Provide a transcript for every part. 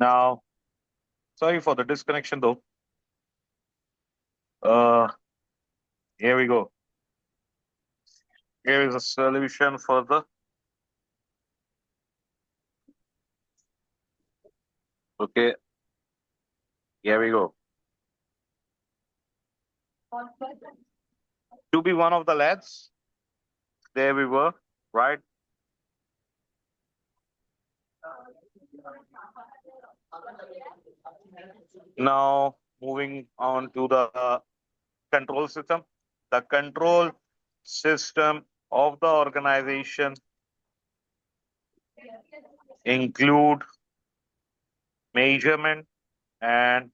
Now, sorry for the disconnection though. Uh, Here we go. Here is a solution for the. Okay, here we go. To be one of the lads, there we were, right? Now, moving on to the control system. The control system of the organization include measurement and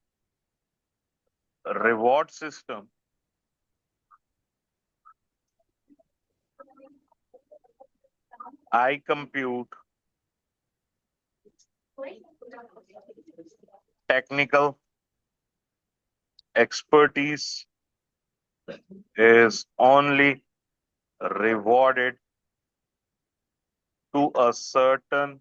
reward system, iCompute, technical expertise is only rewarded to a certain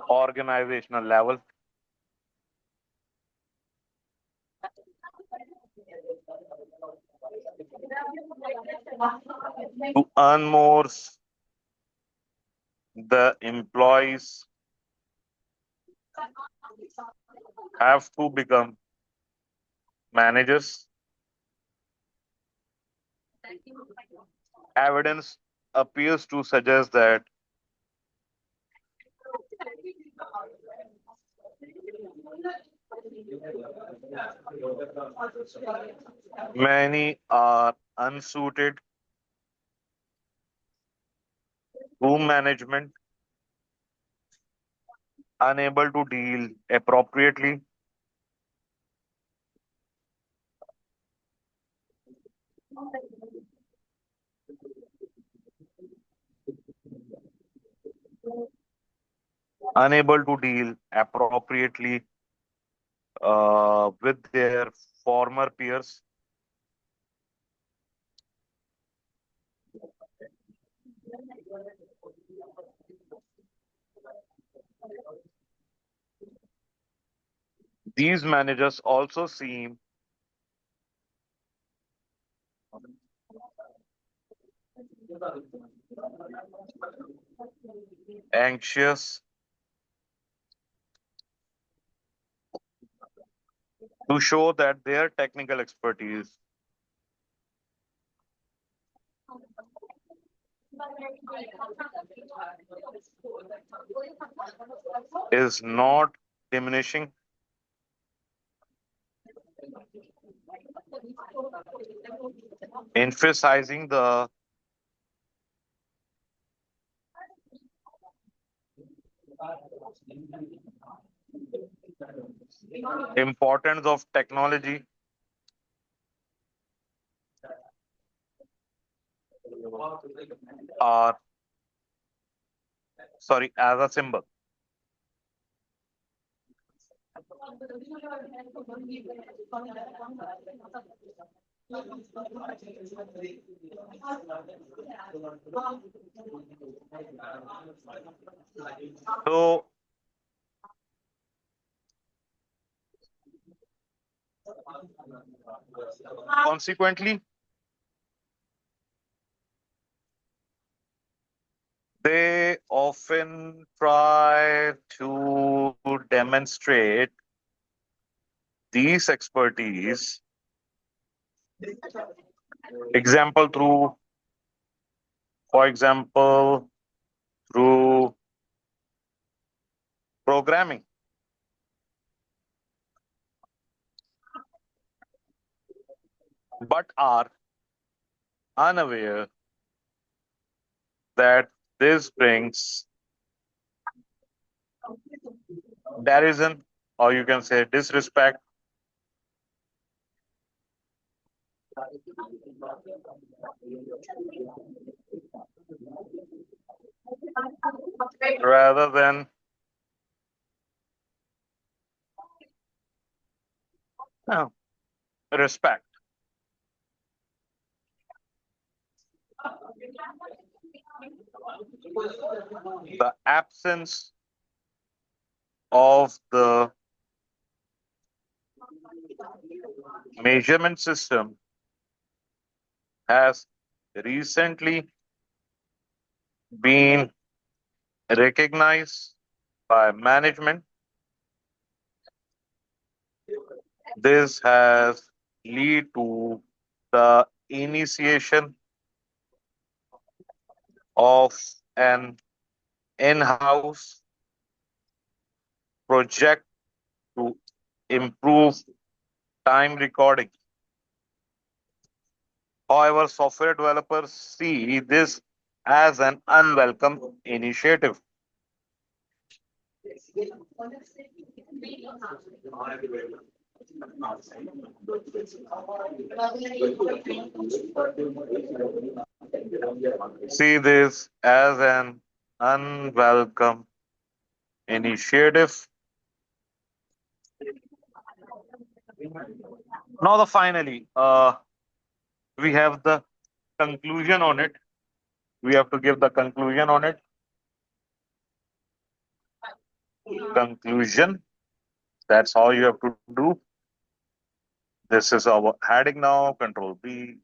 organizational level. To earn more, the employees have to become managers. Evidence appears to suggest that many are unsuited to management, unable to deal appropriately. Unable to deal appropriately with their former peers. These managers also seem anxious to show that their technical expertise is not diminishing, emphasizing the importance of technology are as a symbol. So consequently, they often try to demonstrate these expertise, example through, for example, through programming, but are unaware that this brings derision, or you can say disrespect, rather than respect. The absence of the measurement system has recently been recognized by management. This has led to the initiation of an in-house project to improve time recording. However, software developers see this as an unwelcome initiative. See this as an unwelcome initiative. Now, we have the conclusion on it. We have to give the conclusion on it. Conclusion. That's all you have to do. This is our heading now. Control B.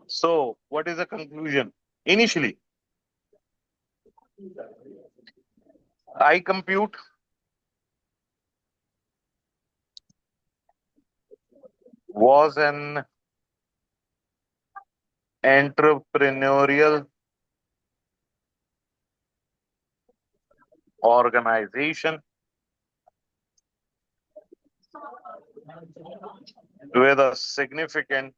So, what is the conclusion? Initially, iCompute was an entrepreneurial organization with a significant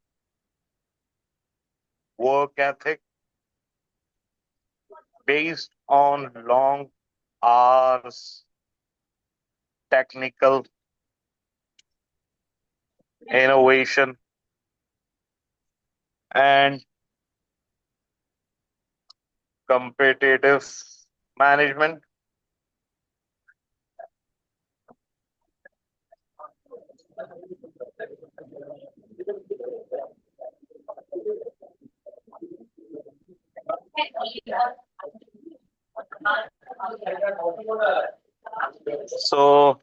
work ethic based on long hours, technical innovation, and competitive management. So,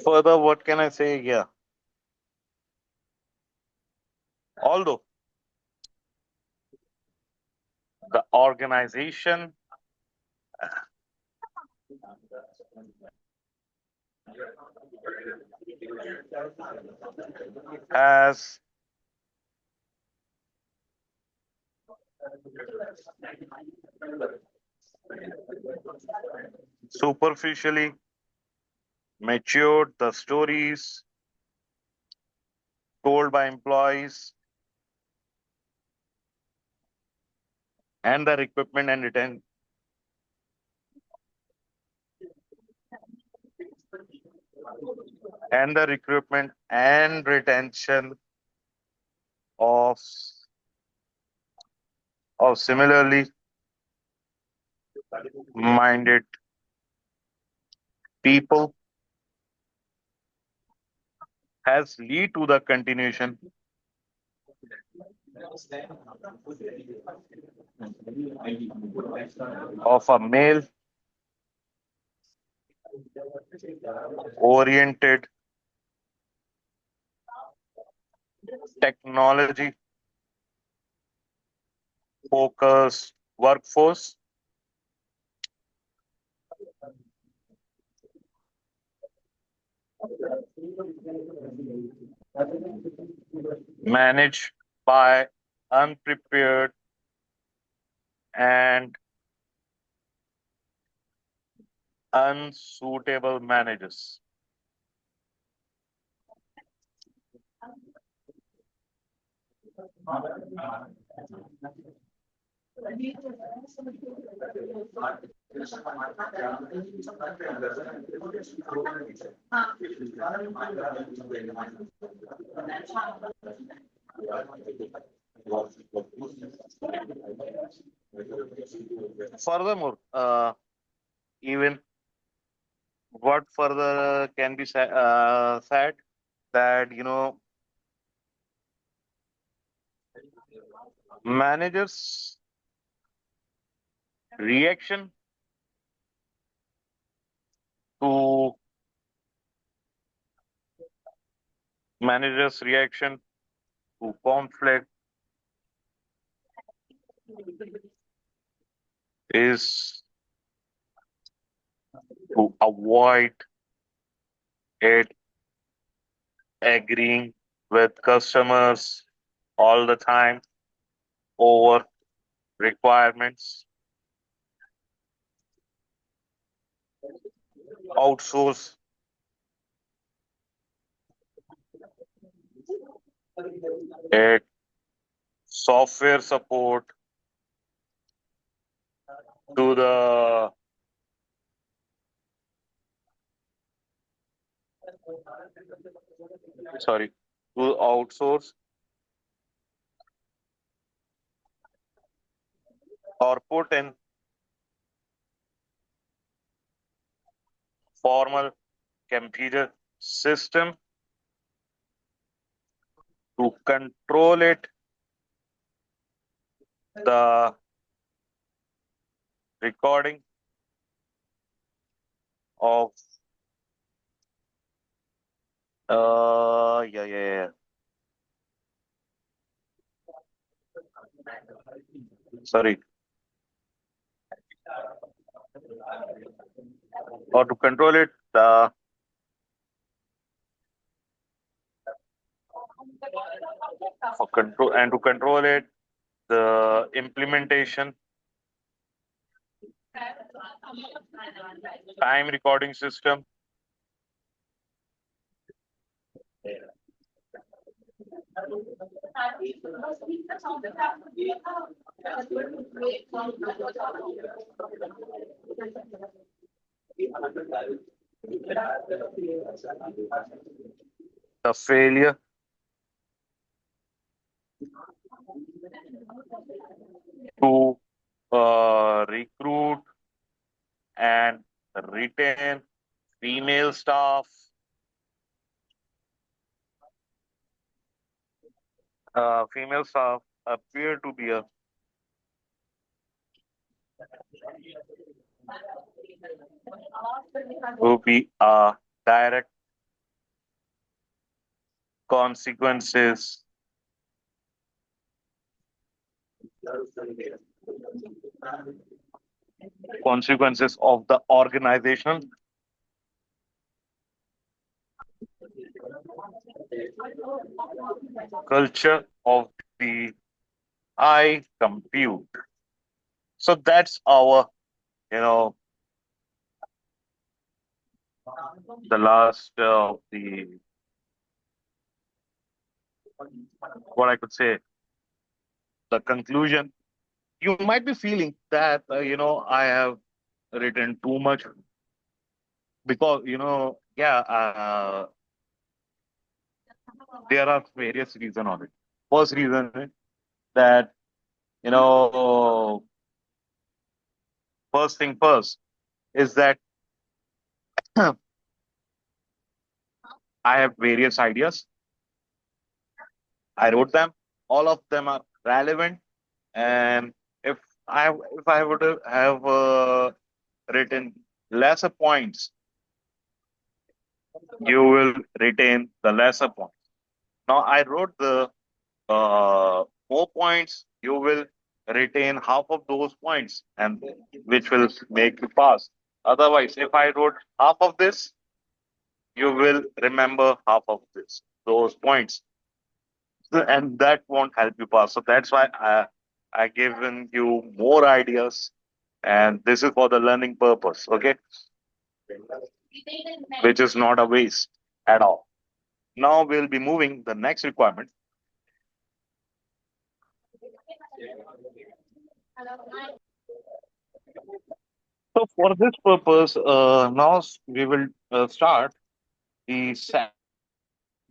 further, what can I say here? Although the organization has superficially matured the stories told by employees and their equipment and the recruitment and retention of similarly minded people has led to the continuation of a male oriented technology focused workforce managed by unprepared and unsuitable managers. Furthermore, even what further can be said that managers reaction to managers reaction to conflict is to avoid it agreeing with customers all the time over requirements, outsource it, software support to the sorry to outsource or put in formal computer system to control it, the recording of yeah, sorry, or to control it, the for control and to control it, the implementation, time recording system, the failure to recruit and retain female staff, female staff appear to be a direct consequences consequences of the organizational culture of the iCompute. So that's our, you know, the last of the what I could say, the conclusion. You might be feeling that I have written too much because yeah, there are various reasons on it. First reason is that you know first thing first is that I have various ideas. I wrote them. All of them are relevant, and if if I would have written lesser points, you will retain the lesser points. Now I wrote the more points. You will retain half of those points, and which will make you pass. Otherwise, if I wrote half of this, you will remember half of this those points, and that won't help you pass. So that's why I given you more ideas, and this is for the learning purpose. Okay, which is not a waste at all. Now we'll be moving the next requirement. So for this purpose, now we will start the second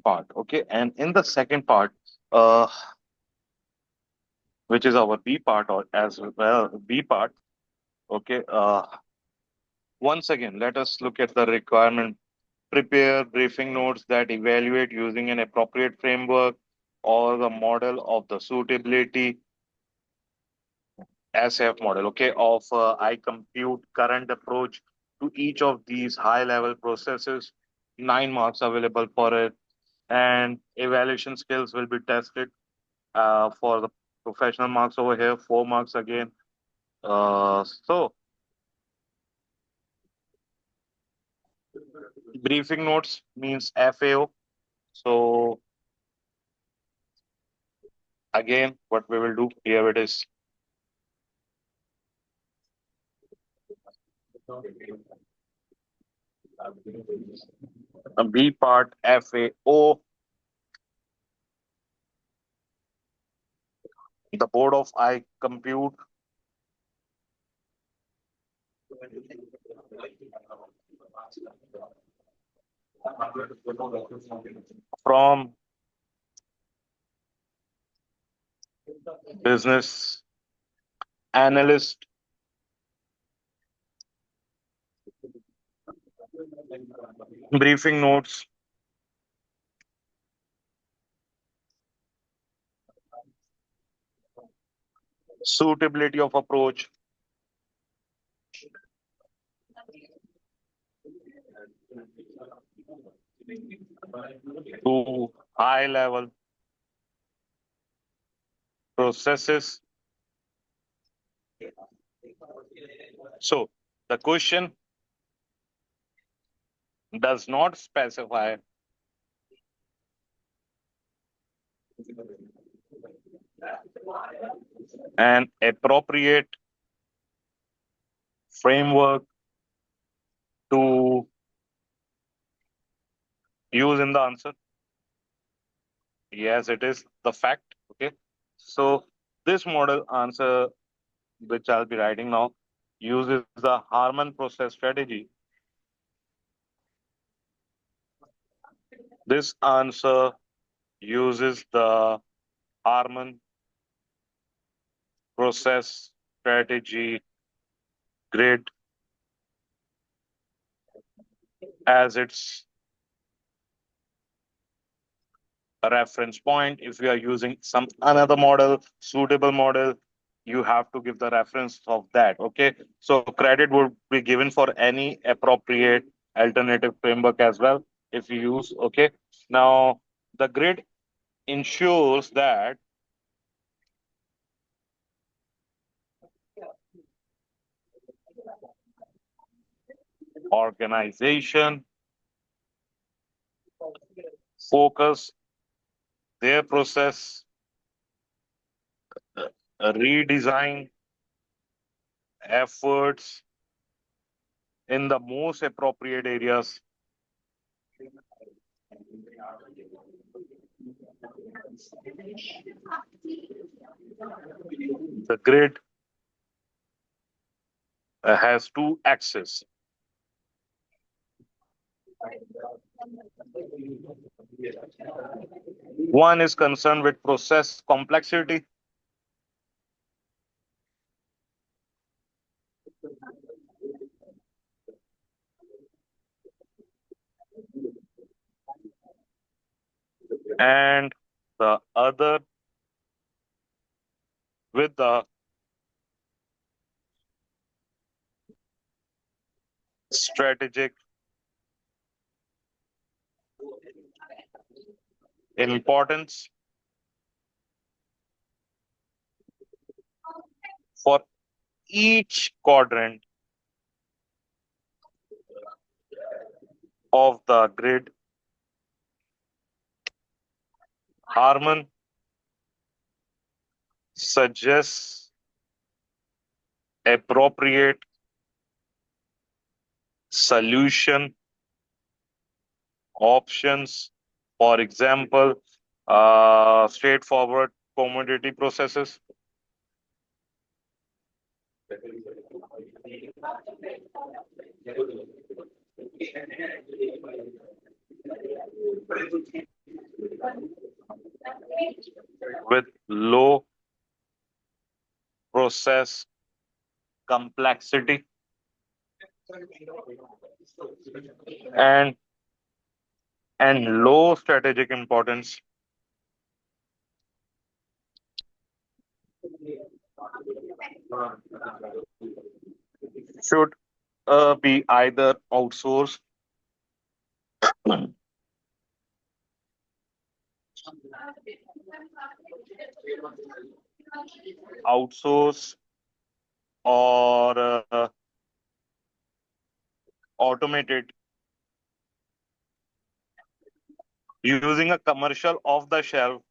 part. Okay, and in the second part, uh, which is our B part or as well B part. Okay. Once again, let us look at the requirement. Prepare briefing notes that evaluate using an appropriate framework or the model of the suitability SF model, okay, of iCompute current approach to each of these high level processes. 9 marks available for it, and evaluation skills will be tested for the professional marks over here, 4 marks again. So briefing notes means FAO. So again, what we will do here it is a B part FAO. The board of iCompute from business analyst, briefing notes, suitability of approach to high level processes. So the question does not specify an appropriate framework to use in the answer. Yes, it is the fact. Okay. So this model answer, which I'll be writing now, uses the Harman process strategy. This answer uses the Harman process strategy grid as its a reference point. If we are using some another model, suitable model, you have to give the reference of that. Okay. So credit would be given for any appropriate alternative framework as well if you use. Okay. Now the grid ensures that organization focus their process, redesign efforts in the most appropriate areas. The grid has two axes. One is concerned with process complexity. And the other with the strategic importance for each quadrant of the grid. Harman suggests appropriate solution options. For example, straightforward commodity processes. With low process complexity, and low strategic importance should be either outsourced or automated using a commercial off the shelf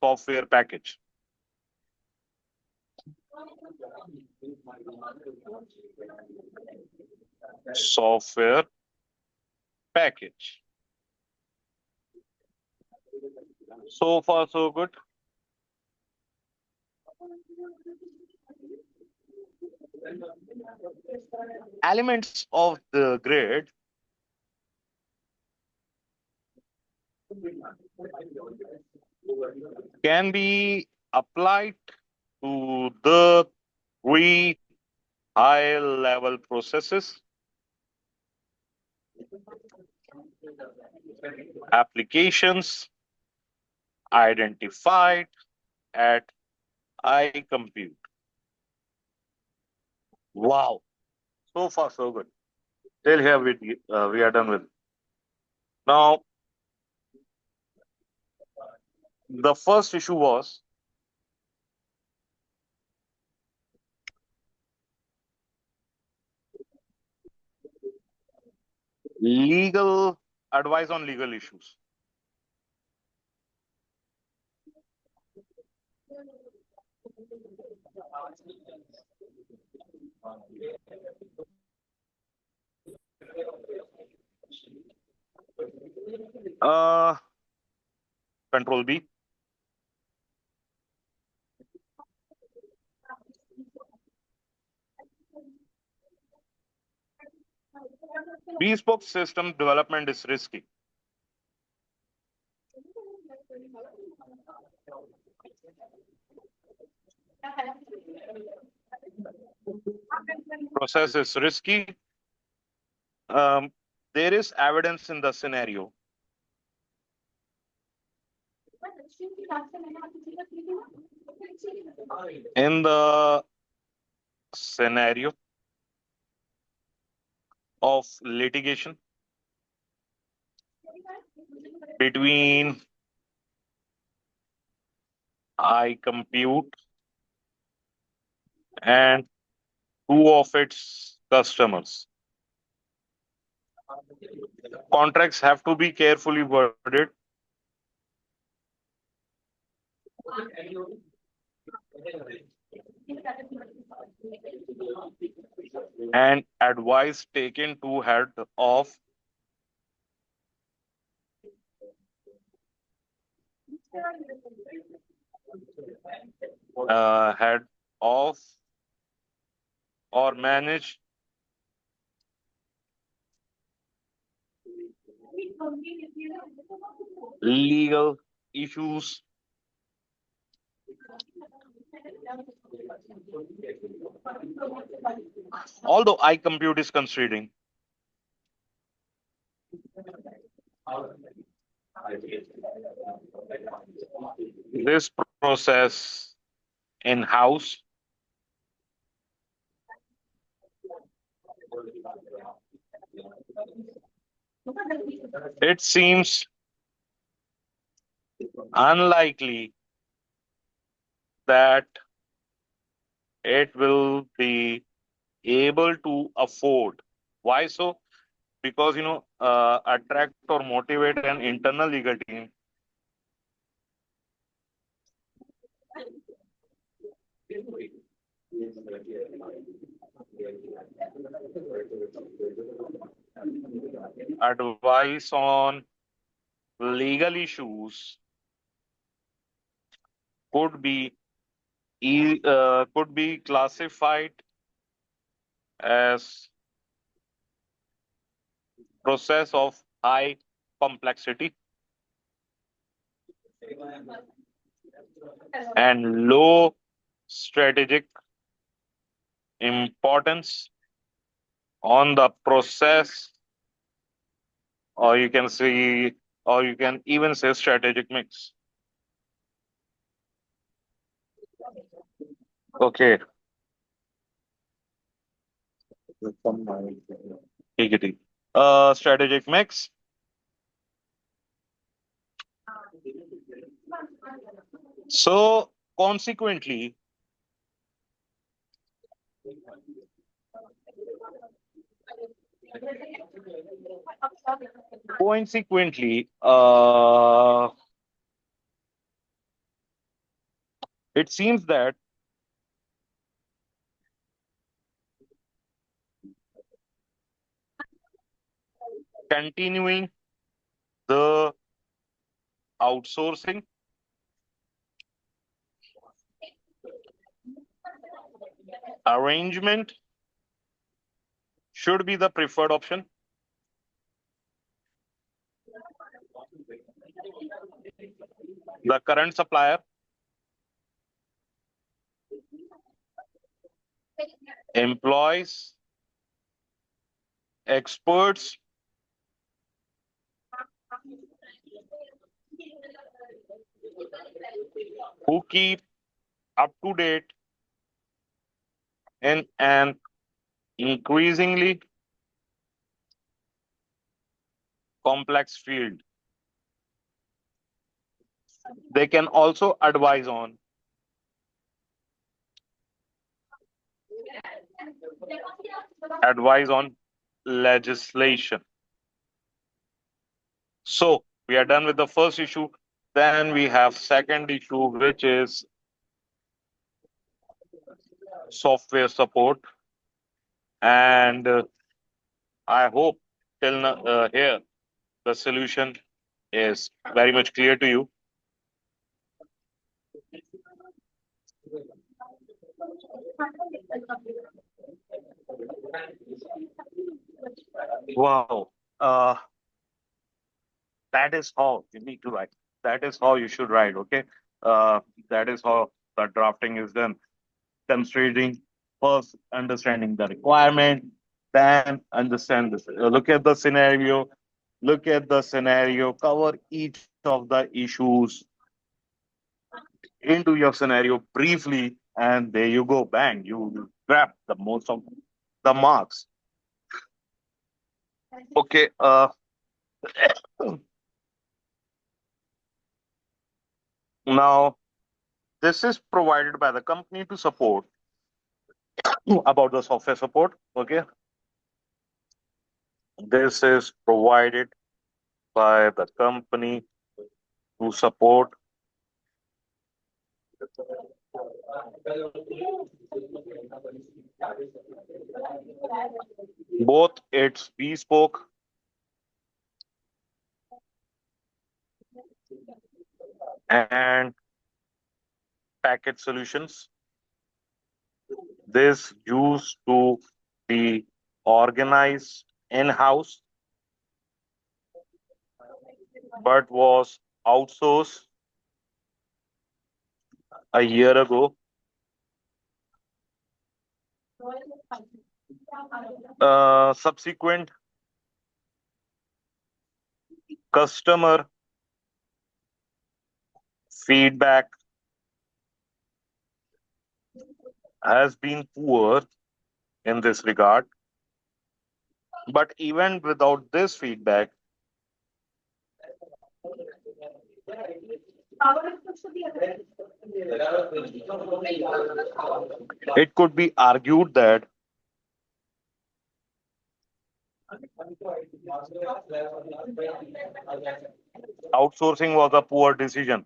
software package. Software package. So far, so good. Elements of the grid can be applied to the three high level processes, applications identified at iCompute. Wow, so far so good. Till here we are done with. Now, the first issue was legal advice on legal issues. Uh, Control B. Bespoke system development is risky. Process is risky. There is evidence in the scenario. In the scenario of litigation between iCompute and two of its customers. Contracts have to be carefully worded and advice taken to head of or manage legal issues although iCompute is considering this process in-house, it seems unlikely that it will be able to afford. Why so? Because attract or motivate an internal legal team advice on legal issues could be could be classified as process of high complexity and low strategic importance on the process, or you can see, or you can even say strategic mix. Okay. ठीक है, ठीक. Strategic mix. So consequently, consequently, it seems that continuing the outsourcing arrangement should be the preferred option. The current supplier employs experts who keep up to date in an increasingly complex field. They can also advise on legislation. So we are done with the first issue. Then we have second issue, which is software support. And I hope till here the solution is very much clear to you. Wow. That is how you need to write. That is how you should write. Okay. Uh, that is how the drafting is done. Demonstrating first, understanding the requirement, then understand this. Look at the scenario, cover each of the issues into your scenario briefly, and there you go, bang, you grab the most of the marks. Okay. Now this is provided by the company to support about the software support. Okay. This is provided by the company to support both its bespoke and package solutions. This used to be organized in-house, but was outsourced a year ago. Subsequent customer feedback has been poor in this regard. But even without this feedback, it could be argued that outsourcing was a poor decision.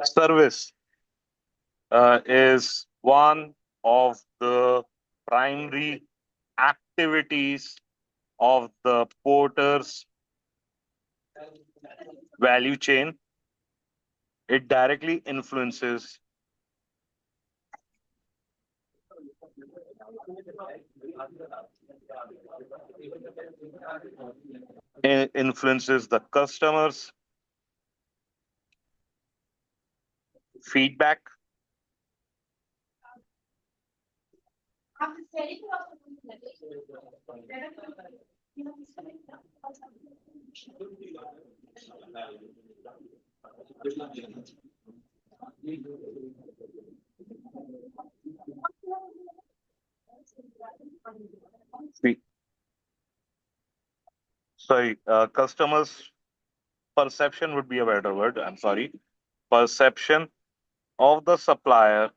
Service is one of the primary activities of the porters value chain. It directly influences the customers' feedback. Fe- Customers' perception would be a better word. I'm sorry. Perception of the supplier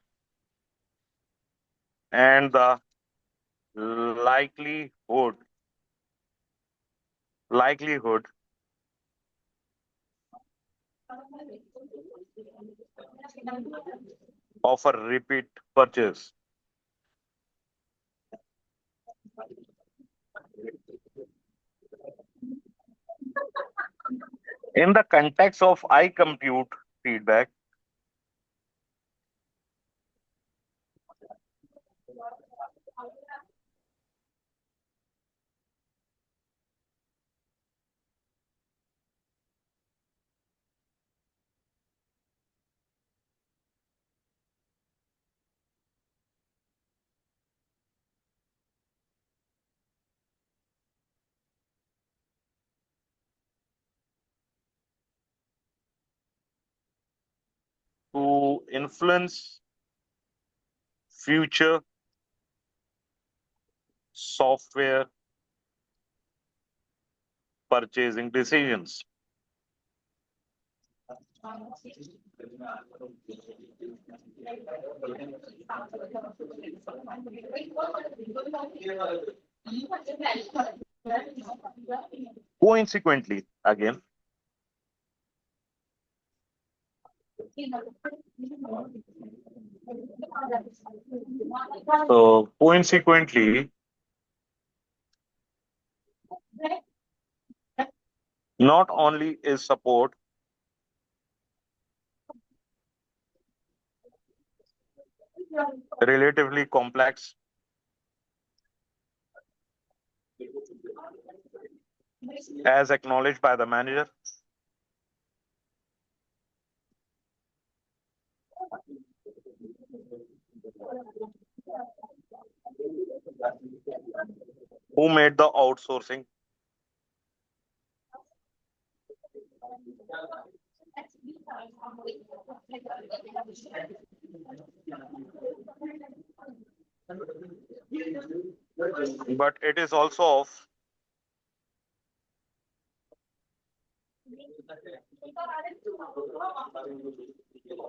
and the likelihood likelihood of a repeat purchase. In the context of iCompute feedback, to influence future software purchasing decisions. Consequently, again, consequently, not only is support relatively complex, as acknowledged by the manager, who made the outsourcing, but it is also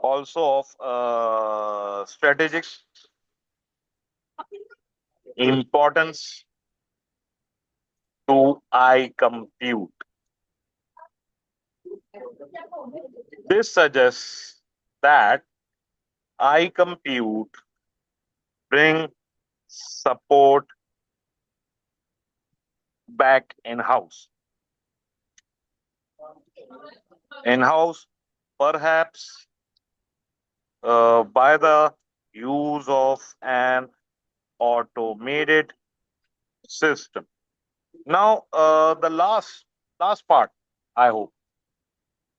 of strategic importance to iCompute. This suggests that iCompute bring support back in-house. In-house, perhaps by the use of an automated system. Now, the last part, I hope,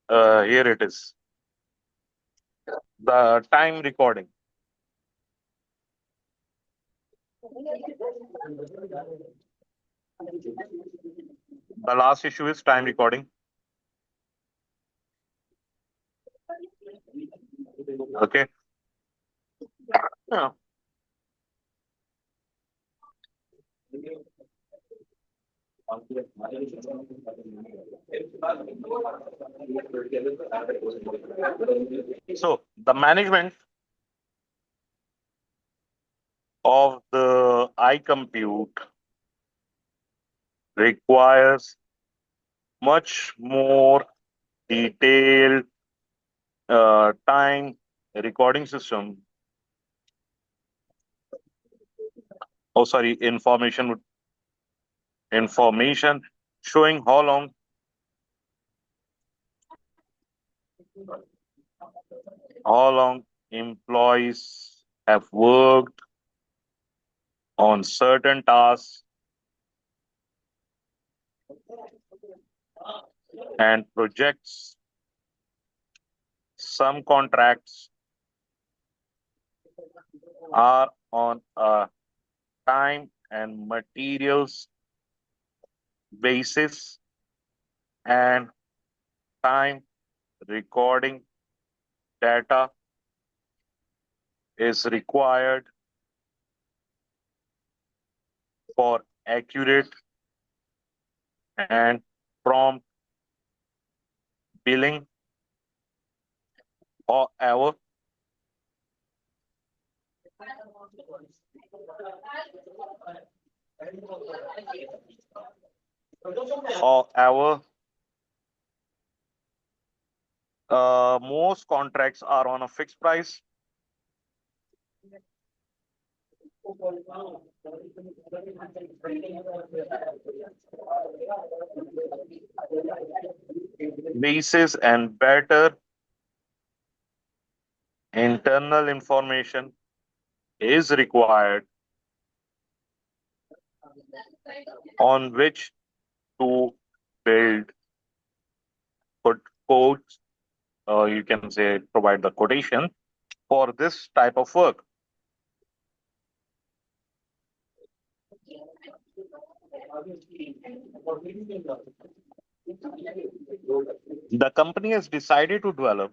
here it is, the time recording. The last issue is time recording. Okay. Yeah. So the management of the iCompute requires much more detailed time recording system. Oh, sorry, information showing how long How long employees have worked on certain tasks and projects. Some contracts are on a time and materials basis, and time recording data is required for accurate and prompt billing. However, however, most contracts are on a fixed price basis, and better internal information is required on which to build put quotes. You can say provide the quotation for this type of work. The company has decided to develop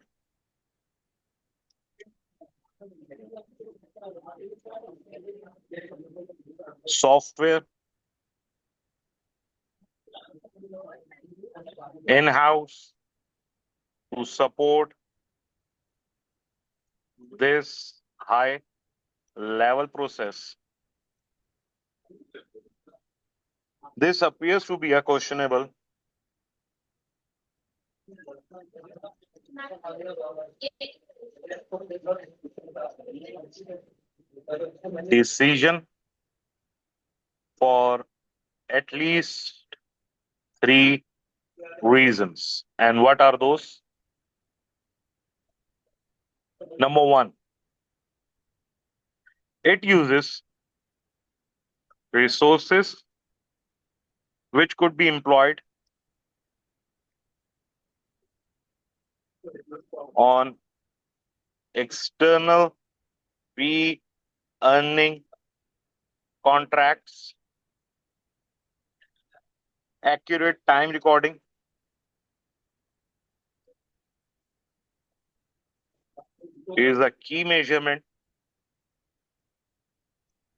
software in-house to support this high level process. This appears to be a questionable decision for at least three reasons. And what are those? Number one, it uses resources which could be employed on external fee earning contracts, accurate time recording is a key measurement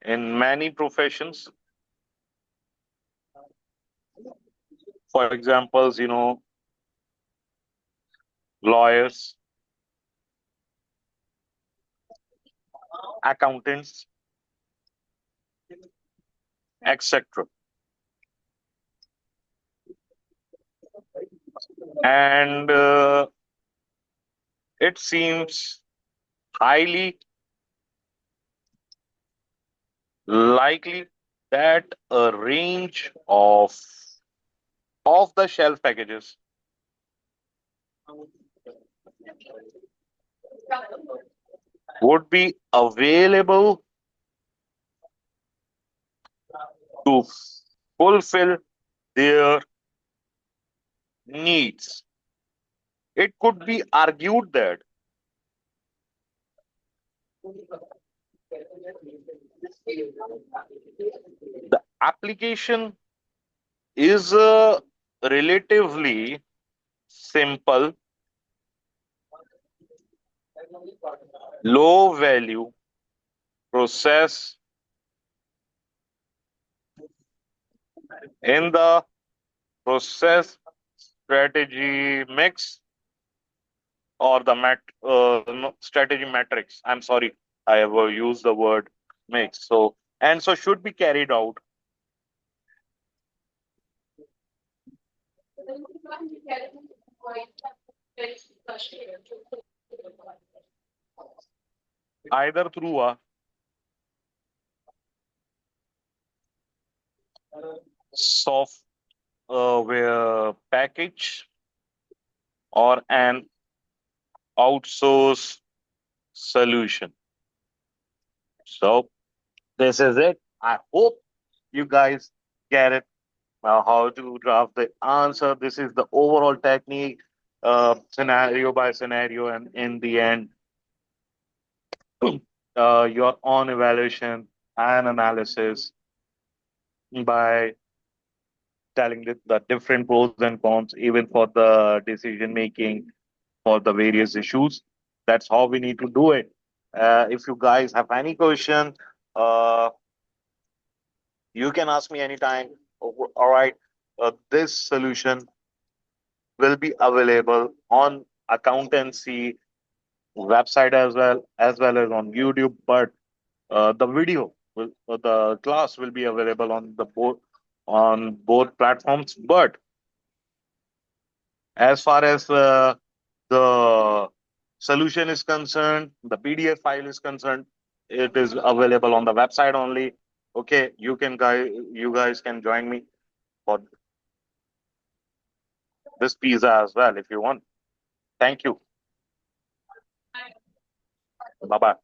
in many professions. For examples, lawyers, accountants, etc. And it seems highly likely that a range of off-the-shelf packages would be available to fulfill their needs. It could be argued that the application is a relatively simple, low value process in the process strategy mix or the strategy matrix. I'm sorry, I have used the word mix. So should be carried out either through a software package or an outsource solution. So this is it. I hope you guys get it. How to draft the answer. This is the overall technique, scenario by scenario, and in the end, your own evaluation and analysis by telling the different pros and cons, even for the decision making for the various issues. That's how we need to do it. If you guys have any question, uh, you can ask me anytime. All right. This solution will be available on accountancy website as well as on YouTube. But the class will be available on both platforms. But as far as the solution is concerned, the PDF file is concerned, it is available on the website only. Okay, you guys can join me for this pizza as well if you want. Thank you. Bye bye.